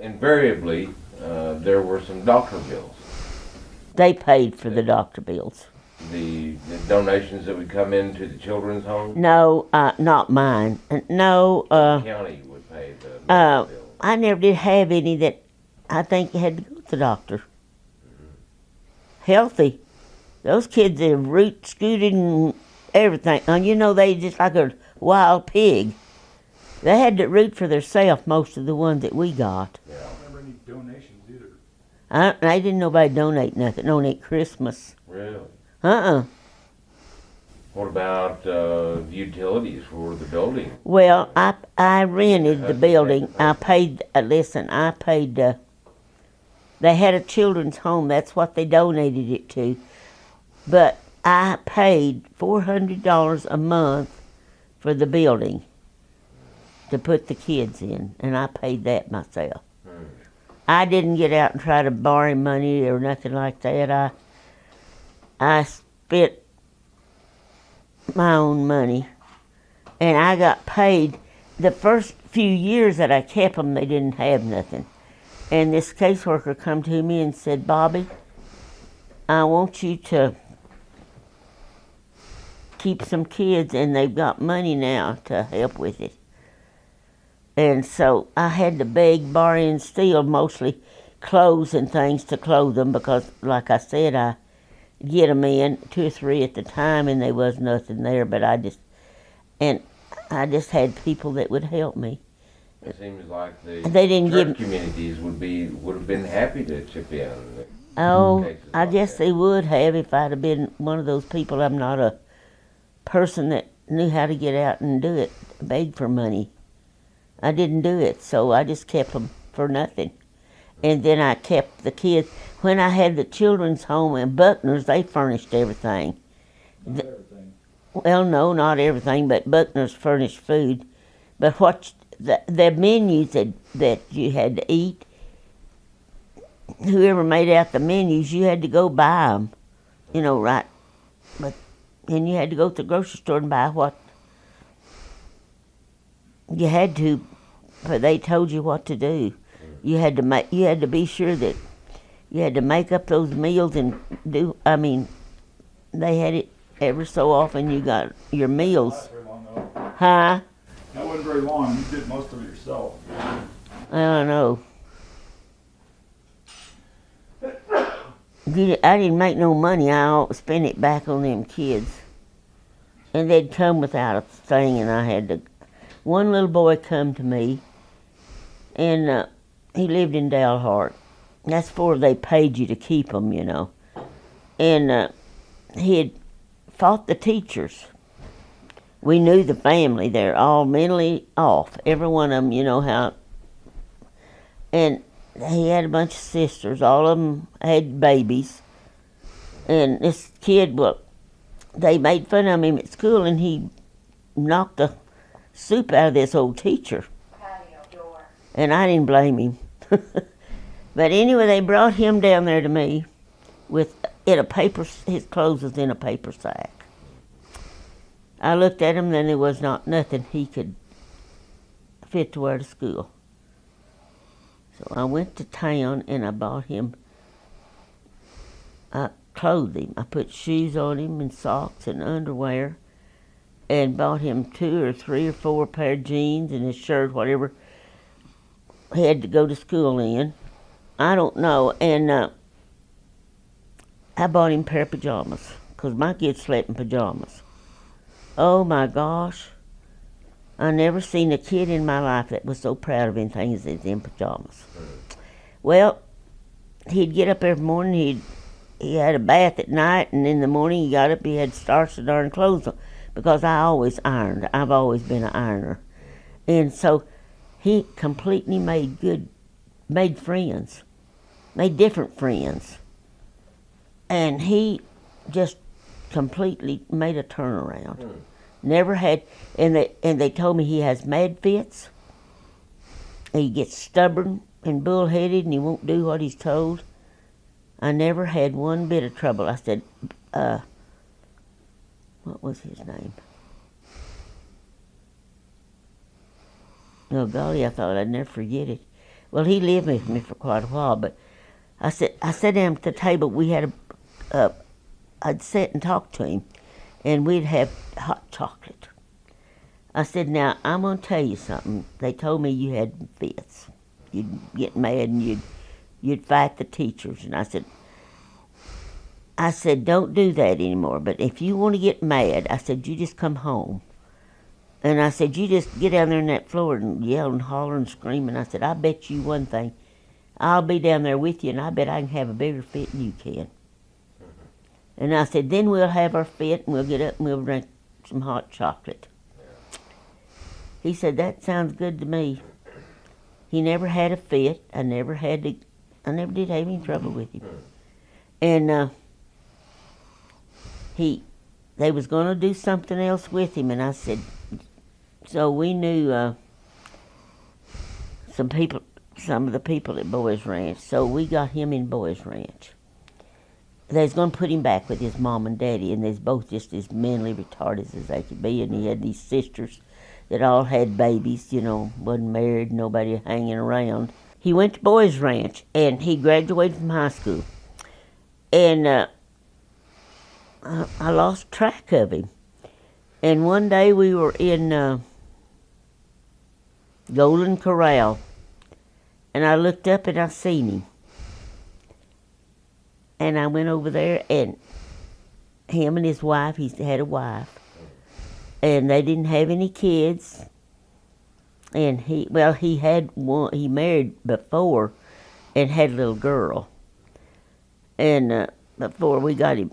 invariably, there were some doctor bills. They paid for the doctor bills. The donations that would come into the children's home? No, not mine. No, The county would pay the medical bills. I never did have any that I think you had to go to the doctor. Healthy. Those kids have root scooted and everything. And you know, they just like a wild pig. They had to root for themselves, most of the ones that we got. Yeah. I don't remember any donations either. I didn't nobody donate nothing on that Christmas. Really? What about utilities for the building? Well, I rented the building. I paid, I paid, they had a children's home. That's what they donated it to. But I paid $400 a month for the building to put the kids in, and I paid that myself. I didn't get out and try to borrow money or nothing like that. I spent my own money, and I got paid. The first few years that I kept them, they didn't have nothing. And this caseworker come to me and said, Bobbie, I want you to keep some kids, and they've got money now to help with it. And so I had to beg, borrow, and steal mostly clothes and things to clothe them because, like I said, I get them in 2 or 3 at the time, and there was nothing there. But I just had people that would help me. It seems like the They didn't church give- communities would have been happy to chip in. Oh, Cases I like guess that. they would have if I'd have been one of those people. I'm not a person that knew how to get out and do it, beg for money. I didn't do it, so I just kept them for nothing. And then I kept the kids. When I had the children's home in Buckner's, they furnished everything. Not everything. Well, no, not everything, but Buckner's furnished food. But what the menus that you had to eat, whoever made out the menus, you had to go buy them, right? And you had to go to the grocery store and buy what you had to, but they told you what to do. You had to be sure that you had to make up those meals and do. I mean, they had it every so often. You got your meals, Not very long though. huh? That wasn't very long. You did most of it yourself. I don't know. I didn't make no money. I always spent it back on them kids. And they'd come without a thing, and I had to. One little boy come to me, and he lived in Dalhart. That's before they paid you to keep him, And he had fought the teachers. We knew the family. They're all mentally off. Every one of them, how. And he had a bunch of sisters. All of them had babies. And this kid, they made fun of him at school, and he knocked the soup out of this old teacher. And I didn't blame him. But anyway, they brought him down there to me with his clothes was in a paper sack. I looked at him, then there was nothing he could fit to wear to school. So I went to town and I bought him, I clothed him. I put shoes on him and socks and underwear, and bought him 2 or 3 or 4 pair of jeans and his shirt, whatever he had to go to school in. I don't know. And I bought him a pair of pajamas because my kids slept in pajamas. Oh my gosh. I never seen a kid in my life that was so proud of anything as in pajamas. Well, he'd get up every morning, he had a bath at night, and in the morning he got up, he had starched the darn clothes on, because I always ironed. I've always been an ironer. And so he completely made friends, made different friends. And he just completely made a turnaround. Never had, and they told me he has mad fits. He gets stubborn and bullheaded, and he won't do what he's told. I never had one bit of trouble. I said, what was his name? Oh golly, I thought I'd never forget it. Well, he lived with me for quite a while, but I sat down at the table. We had I'd sit and talk to him, and we'd have hot chocolate. I said, now, I'm going to tell you something. They told me you had fits. You'd get mad and you'd fight the teachers. And I said, don't do that anymore. But if you want to get mad, I said, you just come home. And I said, you just get down there on that floor and yell and holler and scream. And I said, I bet you one thing. I'll be down there with you, and I bet I can have a bigger fit than you can. And I said, then we'll have our fit, and we'll get up and we'll drink some hot chocolate. He said, that sounds good to me. He never had a fit. I never did have any trouble with him. And they was going to do something else with him, and I said, so we knew some of the people at Boys Ranch, so we got him in Boys Ranch. They was going to put him back with his mom and daddy, and they was both just as mentally retarded as they could be, and he had these sisters that all had babies, wasn't married, nobody hanging around. He went to Boys Ranch, and he graduated from high school. And I lost track of him. And one day we were in Golden Corral, and I looked up and I seen him. And I went over there, and him and his wife, he had a wife, and they didn't have any kids. And he had one, he married before and had a little girl. And before we got him,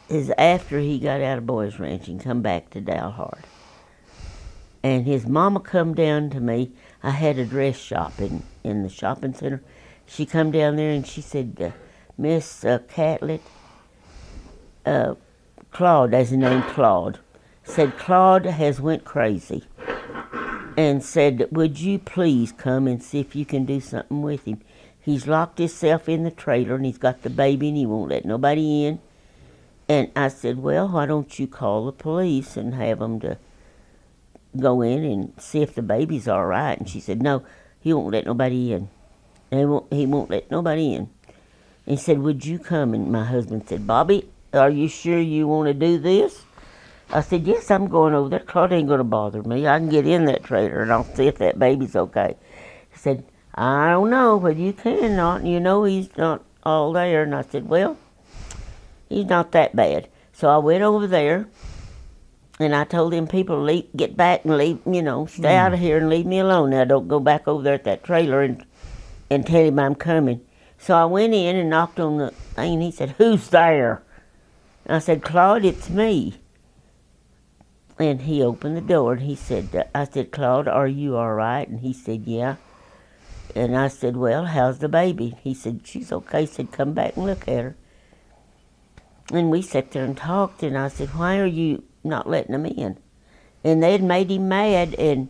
is after he got out of Boys Ranch and come back to Dalhart. And his mama come down to me. I had a dress shop in the shopping center. She come down there and she said, Miss Catlett, Claude, that's his name, Claude, said Claude has went crazy, and said, would you please come and see if you can do something with him? He's locked himself in the trailer, and he's got the baby, and he won't let nobody in. And I said, well, why don't you call the police and have them to go in and see if the baby's all right? And she said, no, he won't let nobody in. He won't let nobody in. And he said, would you come? And my husband said, Bobbie, are you sure you want to do this? I said, yes, I'm going over there. Claude ain't going to bother me. I can get in that trailer and I'll see if that baby's okay. He said, I don't know, but you can not. He's not all there. And I said, well, he's not that bad. So I went over there, and I told them people, get back and leave, stay out of here and leave me alone. Now, don't go back over there at that trailer and tell him I'm coming. So I went in and knocked on the thing, and he said, who's there? And I said, Claude, it's me. And he opened the door, and he said, I said, Claude, are you all right? And he said, yeah. And I said, well, how's the baby? He said, she's okay. He said, come back and look at her. And we sat there and talked, and I said, why are you not letting them in? And they had made him mad, and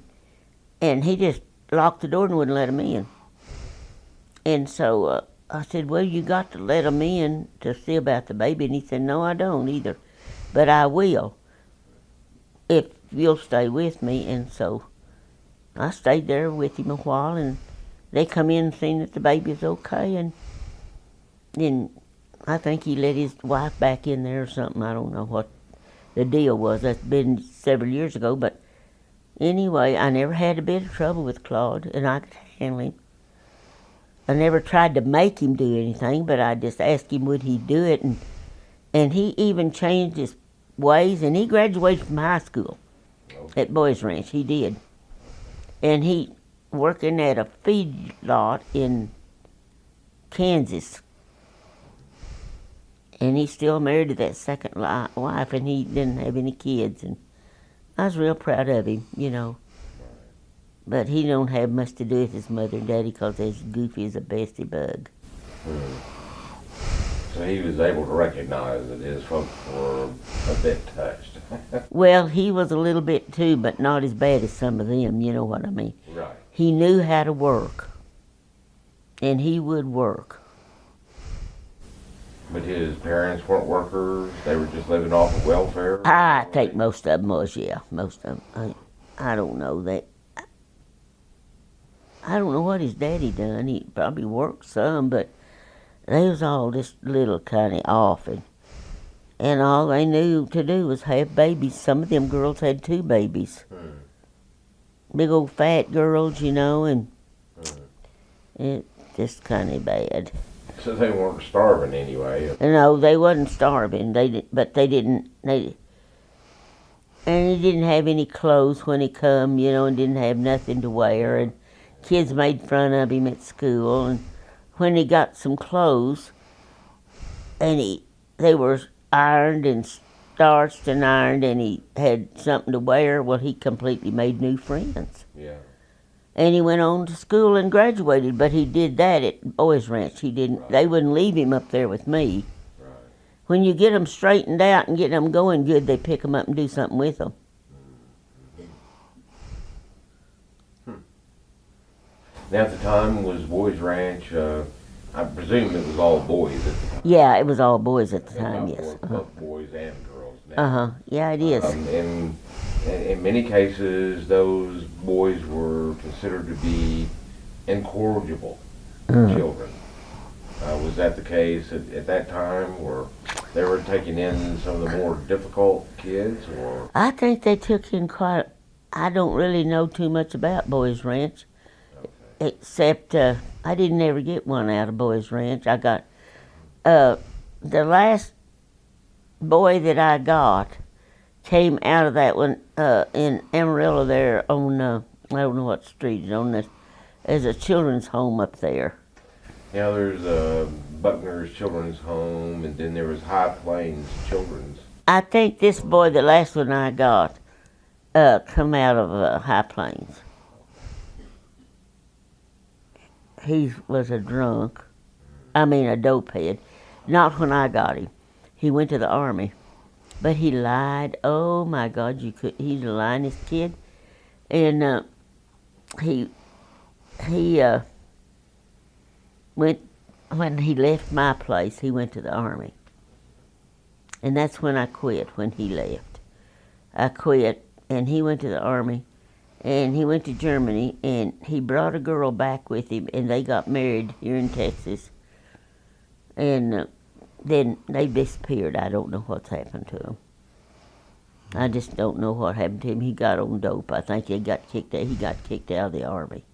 he just locked the door and wouldn't let them in. And so I said, well, you got to let them in to see about the baby. And he said, no, I don't either, but I will if you'll stay with me. And so I stayed there with him a while, and they come in and seen that the baby was okay, and then I think he let his wife back in there or something. I don't know what the deal was. That's been several years ago, but anyway, I never had a bit of trouble with Claude, and I could handle him. I never tried to make him do anything, but I just asked him would he do it, and he even changed his ways, and he graduated from high school at Boys Ranch. He did. And he working at a feed lot in Kansas. And he's still married to that second wife, and he didn't have any kids. And I was real proud of him, But he don't have much to do with his mother and daddy because they're as goofy as a bestie bug. So he was able to recognize that his folks were a bit touched. Well, he was a little bit too, but not as bad as some of them, you know what I mean? Right. He knew how to work, and he would work. But his parents weren't workers. They were just living off of welfare. I think most of them was, yeah. Most of them. I don't know that. I don't know what his daddy done. He probably worked some, but they was all just little kind of off, and all they knew to do was have babies. Some of them girls had 2 babies. Big old fat girls, you know, and it just kind of bad. So they weren't starving anyway. No, they wasn't starving. But they didn't. And he didn't have any clothes when he come, you know, and didn't have nothing to wear. And kids made fun of him at school. And when he got some clothes, and they were ironed and starched and ironed, and he had something to wear, well, he completely made new friends. Yeah. And he went on to school and graduated, but he did that at Boys Ranch. He didn't. Right. They wouldn't leave him up there with me. Right. When you get them straightened out and get them going good, they pick them up and do something with them. Now at the time was Boys Ranch, I presume it was all boys at the time. Yeah, it was all boys at the time, Both yes. both boys and girls now. Uh-huh. Yeah, it is. And in many cases, those boys were considered to be incorrigible children. Was that the case at that time, where they were taking in some of the more difficult kids, or? I think they took in quite. I don't really know too much about Boys Ranch, except I didn't ever get one out of Boys Ranch. I got the last boy that I got came out of that one in Amarillo there on I don't know what street it's on. There's a children's home up there. Yeah, there's Buckner's Children's Home, and then there was High Plains Children's. I think this boy, the last one I got, come out of High Plains. He was a drunk. I mean, a dopehead. Not when I got him. He went to the Army. But he lied. Oh, my God, he's a lyingest kid. And he went, when he left my place, he went to the Army. And that's when I quit, when he left. I quit, and he went to the Army, and he went to Germany, and he brought a girl back with him, and they got married here in Texas. And then they disappeared. I don't know what's happened to them. I just don't know what happened to him. He got on dope. I think he got kicked out of the Army.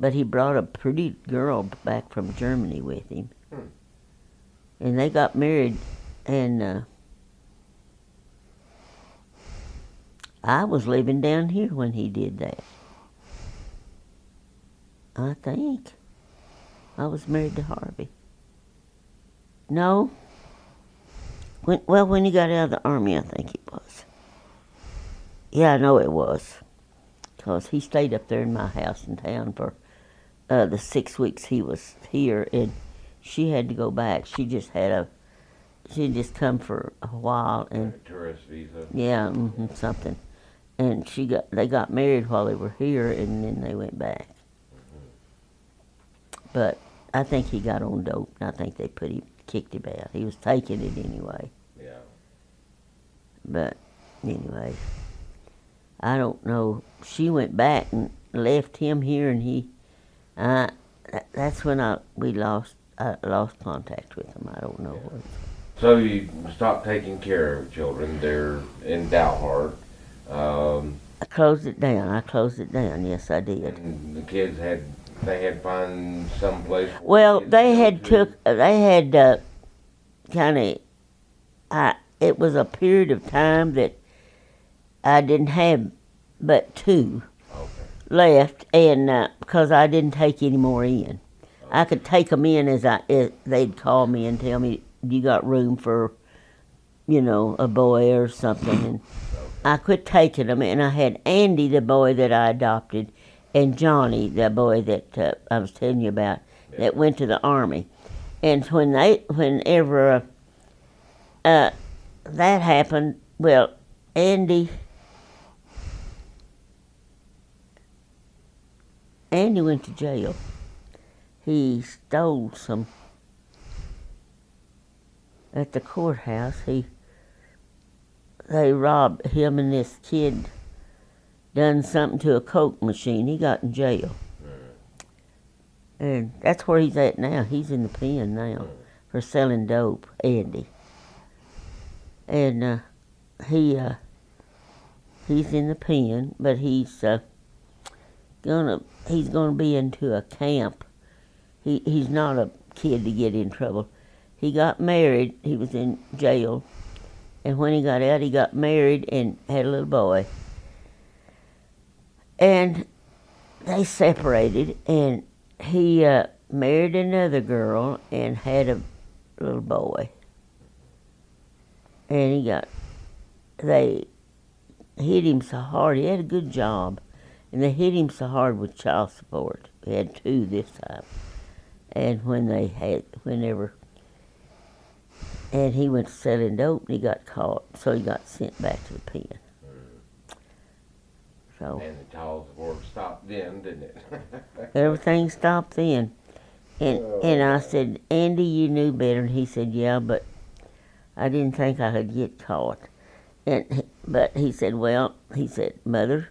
But he brought a pretty girl back from Germany with him. And they got married, and I was living down here when he did that. I think. I was married to Harvey. No. When he got out of the Army, I think it was. Yeah, I know it was. Because he stayed up there in my house in town for the 6 weeks he was here, and she had to go back. She just come for a while, and A tourist visa. yeah, something. And they got married while they were here, and then they went back. But I think he got on dope, and I think they kicked him out. He was taking it anyway. Yeah. But anyway, I don't know. She went back and left him here, and that's when I lost contact with him. I don't know what. So you stopped taking care of children there in Dalhart. I closed it down. Yes, I did. And the kids had find some place. Well, they had it was a period of time that I didn't have but 2 left, and because I didn't take any more in. I could take them in as they'd call me and tell me, you got room for, a boy or something, and I quit taking them, and I had Andy, the boy that I adopted, and Johnny, the boy that I was telling you about, that went to the Army. And whenever that happened, well, Andy went to jail. He stole some at the courthouse. They robbed him and this kid done something to a Coke machine. He got in jail. And that's where he's at now. He's in the pen now for selling dope, Andy. And he's in the pen, but he's gonna be into a camp. He's not a kid to get in trouble. He got married. He was in jail, and when he got out, he got married and had a little boy. And they separated, and he married another girl and had a little boy. And they hit him so hard. He had a good job, and they hit him so hard with child support. He had 2 this time. And and he went selling dope, and he got caught, so he got sent back to the pen. So. And the child support stopped then, didn't it? Everything stopped then. And I said, Andy, you knew better. And he said, yeah, but I didn't think I could get caught. But he said, Mother,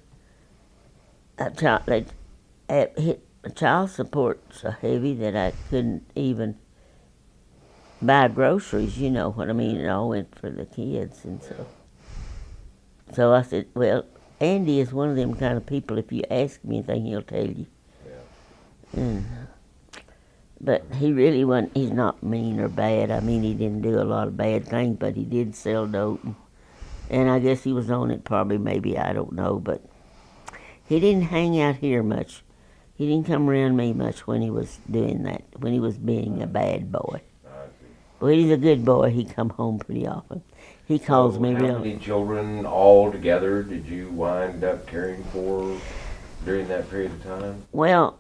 child support's so heavy that I couldn't even buy groceries, you know what I mean? It all went for the kids. And so I said, well, Andy is one of them kind of people, if you ask him anything, he'll tell you. Yeah. But he really wasn't, he's not mean or bad. I mean, he didn't do a lot of bad things, but he did sell dope. And I guess he was on it probably, maybe, I don't know. But he didn't hang out here much. He didn't come around me much when he was doing that, when he was being a bad boy. But he's a good boy. He come home pretty often. He calls me real. How many children all together did you wind up caring for during that period of time? Well,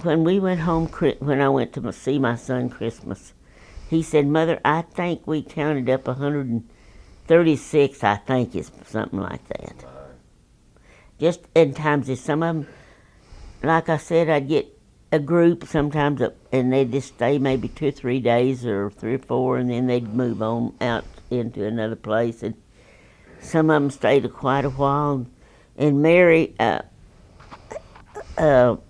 when we went home, when I went to see my son Christmas, he said, Mother, I think we counted up 136, I think it's something like that. Just in times, if some of them, like I said, I'd get a group sometimes, and they'd just stay maybe 2 or 3 days or 3 or 4, and then they'd move on out into another place. And some of them stayed quite a while. And Mary, a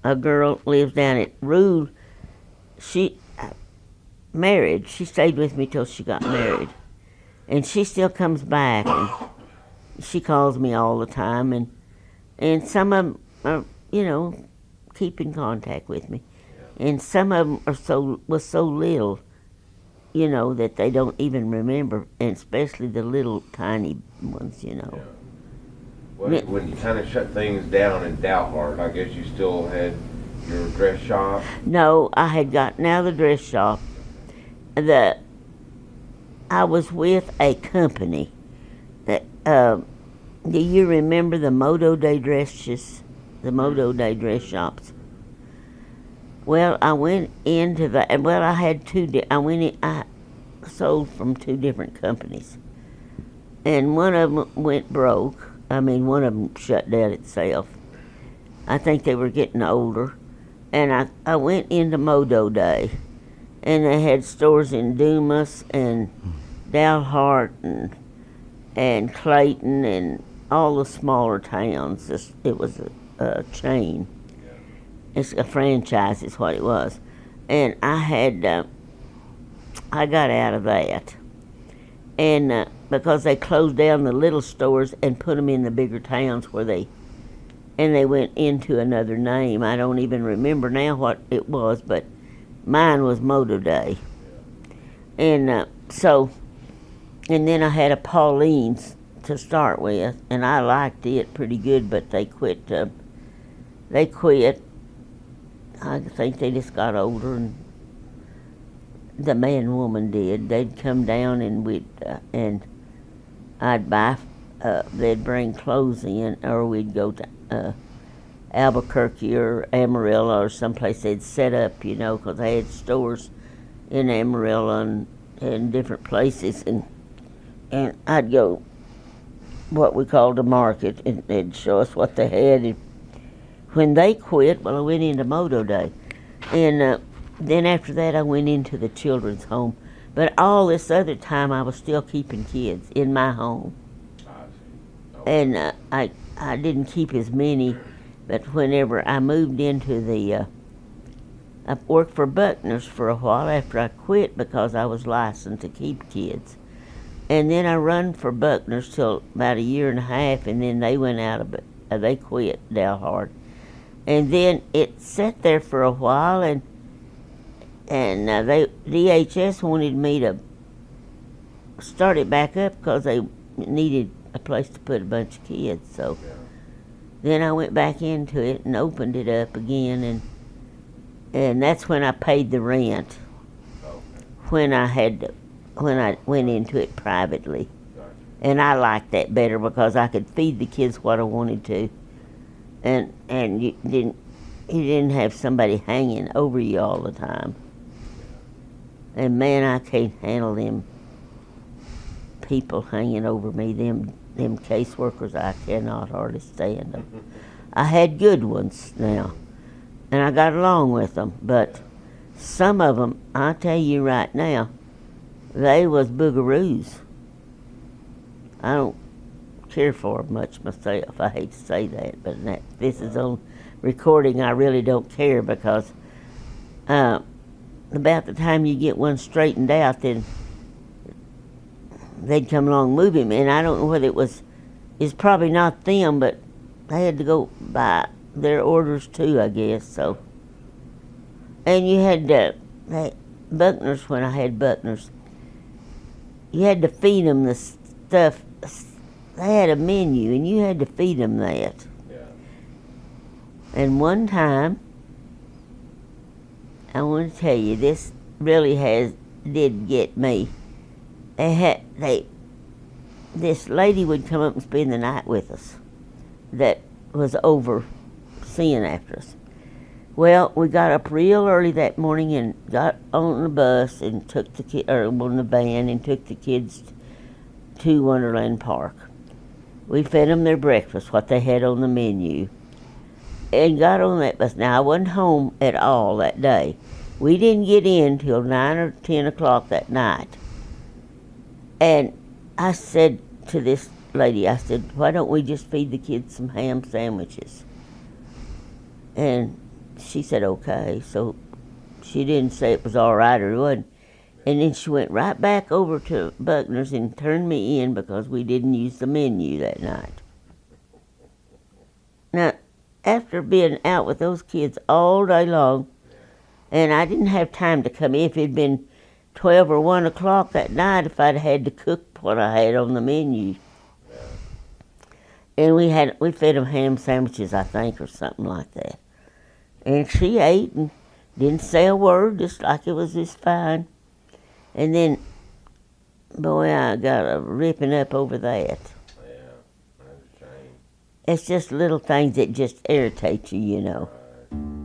girl lives down at Rue, she married. She stayed with me till she got married. And she still comes back, and she calls me all the time. And some of them are, keep in contact with me. And some of them was so little, that they don't even remember, and especially the little tiny ones, Yeah. Well, when you kind of shut things down in Dalhart, I guess you still had your dress shop? No, I had gotten out of the dress shop. I was with a company that, do you remember the Moto Day dresses? The Moto Day dress shops? Well, I went into that. Well, I had I sold from 2 different companies. And one of them went broke. One of them shut down itself. I think they were getting older. And I went into Moto Day. And they had stores in Dumas and Dalhart and Clayton and all the smaller towns. It was a chain. It's a franchise is what it was. And I got out of that. And because they closed down the little stores and put them in the bigger towns they went into another name. I don't even remember now what it was, but mine was Moto Day. And and then I had a Pauline's to start with, and I liked it pretty good, but they quit. I think they just got older, and the man and woman did. They'd come down, and I'd buy. They'd bring clothes in, or we'd go to Albuquerque or Amarillo or someplace they'd set up, because they had stores in Amarillo and different places, and I'd go what we called a market, and they'd show us what they had. And when they quit, I went into Moto Day. And then after that, I went into the children's home. But all this other time, I was still keeping kids in my home. And I didn't keep as many, but whenever I moved into I worked for Buckner's for a while after I quit because I was licensed to keep kids. And then I run for Buckner's till about a year and a half, and then they went out of it. They quit Dalhart. And then it sat there for a while, and DHS wanted me to start it back up because they needed a place to put a bunch of kids. So then I went back into it and opened it up again, and that's when I paid the rent. When I went into it privately. And I liked that better because I could feed the kids what I wanted to. And you didn't have somebody hanging over you all the time. And man, I can't handle them people hanging over me, them caseworkers. I cannot hardly stand them. I had good ones now, and I got along with them, but some of them, I tell you right now, they was boogaroos. I don't care for them much myself. I hate to say that, but this is on recording. I really don't care because about the time you get one straightened out, then they'd come along and move him. And I don't know whether it's probably not them, but they had to go by their orders too, I guess. So, and you had Buckner's, when I had Buckner's, you had to feed them the stuff. They had a menu, and you had to feed them that. Yeah. And one time, I want to tell you, this really did get me. This lady would come up and spend the night with us that was overseeing after us. Well, we got up real early that morning and got on the bus and took on the van and took the kids to Wonderland Park. We fed them their breakfast, what they had on the menu, and got on that bus. Now, I wasn't home at all that day. We didn't get in till 9 or 10 o'clock that night. And I said to this lady, I said, why don't we just feed the kids some ham sandwiches? And she said, okay. So she didn't say it was all right or it wasn't. And then she went right back over to Buckner's and turned me in because we didn't use the menu that night. Now, after being out with those kids all day long, and I didn't have time to come in. If it had been 12 or 1 o'clock that night, if I'd had to cook what I had on the menu. And we fed them ham sandwiches, I think, or something like that. And she ate and didn't say a word, just like it was just fine. And then, boy, I got a ripping up over that. Yeah, that's a shame. It's just little things that just irritate you, you know. Right.